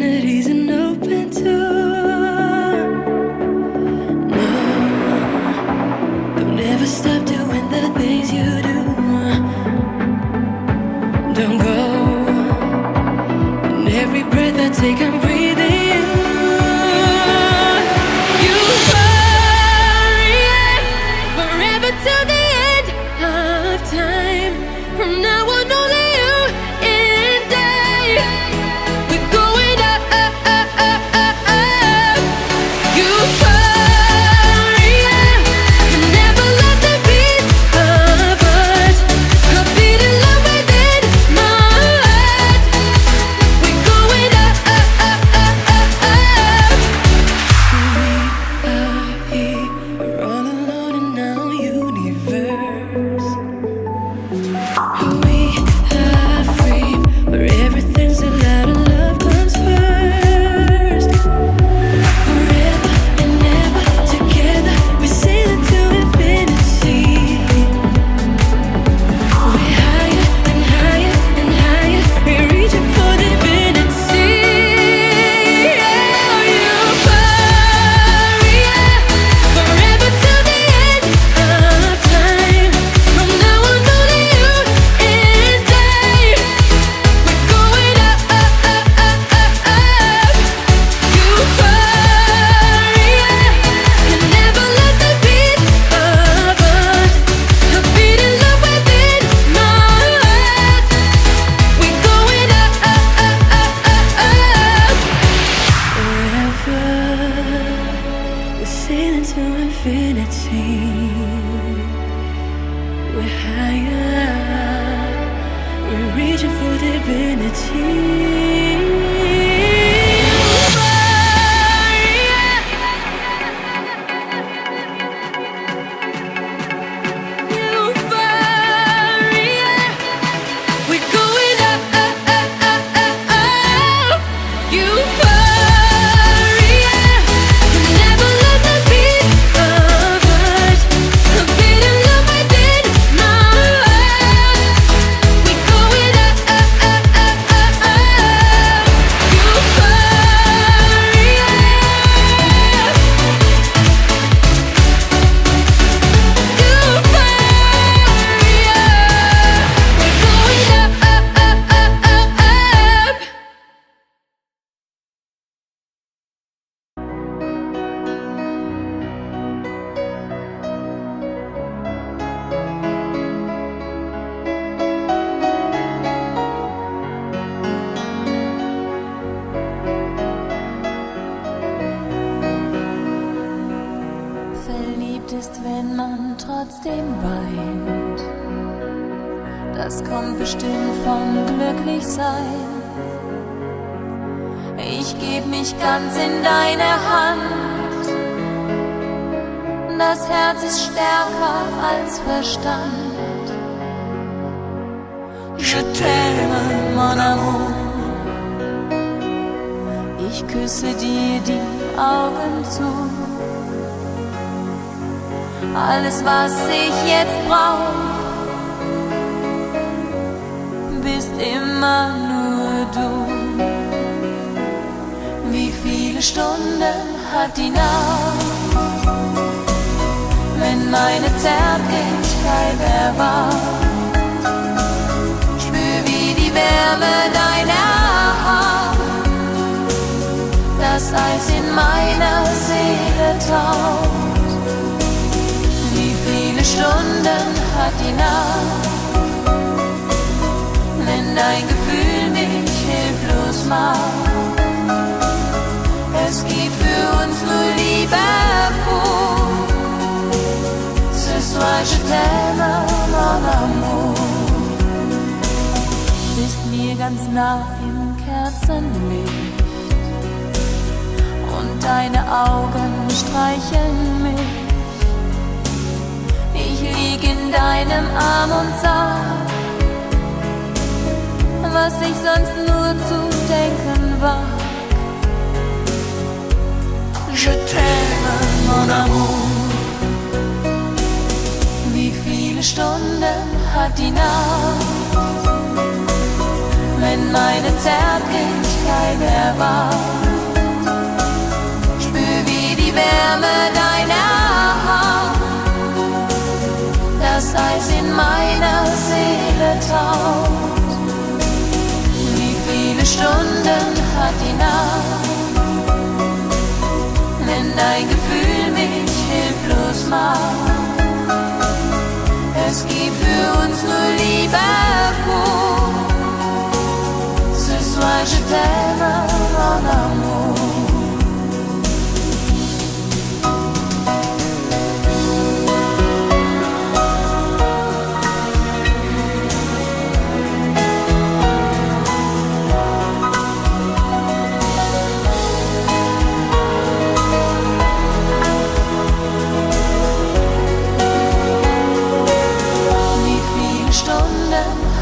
Infinity's an open door. No, don't ever stop doing the things you do. Don't go. And every breath I take, I'm breathing. You hurry forever till the end of time. From now on, only you and I. We're going up, up, up, up, up, up. You hurry, you never lost a beat of us. A beat in love within my heart. We're going up, up, up, up, up, up. We are here, we're all alone in our universe. We are free, where everything's allowed and love comes first. Forever and ever together, we're sailing to infinity. We're higher and higher and higher, we're reaching for divinity. Oh, you hurry, forever till the end of time. From now on, only you and I. We're going up, up, up, up, up, up. You hurry, you never lost a beat of us. A beat in love within my heart. We're going up, up, up, up, up, up. Forever, we're sailing to infinity. We're higher, we're reaching for divinity. Euphoria, we're going up, up, up, up, up, up. Euphoria, you never lost a beat of us. A beat in love within my heart. We're going up, up, up, up, up, up. Euphoria. Verliebt ist, wenn man trotzdem weint. Das kommt bestimmt vom Glücklichsein. Ich geb mich ganz in deine Hand. Das Herz ist stärker als Verstand. Je t'aime, mon amour. Ich küsse dir die Augen zu. Alles, was ich jetzt brauch, bist immer nur du. Wie viele Stunden hat die Nacht, wenn meine Zärtlichkeit erwacht? Spür, wie die Wärme deiner Hand das Eis in meiner Seele taucht. Wie viele Stunden hat die Nacht, wenn dein Gefühl mich hilflos macht? Es gibt für uns nur Liebe pur. Ce soir je t'aime, mon amour. Bist mir ganz nah im Kerzenlicht und deine Augen streicheln mich. Ich lieg in deinem Arm und sag, was ich sonst nur zu denken wag. Je t'aime, mon amour. Wie viele Stunden hat die Nacht, wenn meine Zärtlichkeit erwacht. Spür, wie die Wärme deiner Haut das Eis in meiner Seele taut. Wie viele Stunden hat die Nacht, wenn dein Gefühl mich hilflos macht? Es gibt für uns nur Liebe pur. Ce soir je t'aime en amour.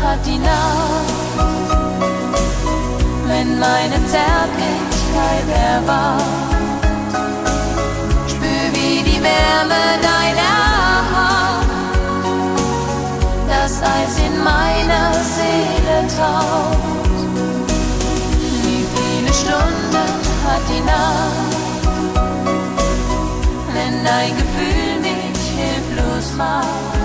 Hat die Nacht, wenn meine Zärtlichkeit erwacht. Spür, wie die Wärme deiner Haut das Eis in meiner Seele taut. Wie viele Stunden hat die Nacht, wenn dein Gefühl mich hilflos macht?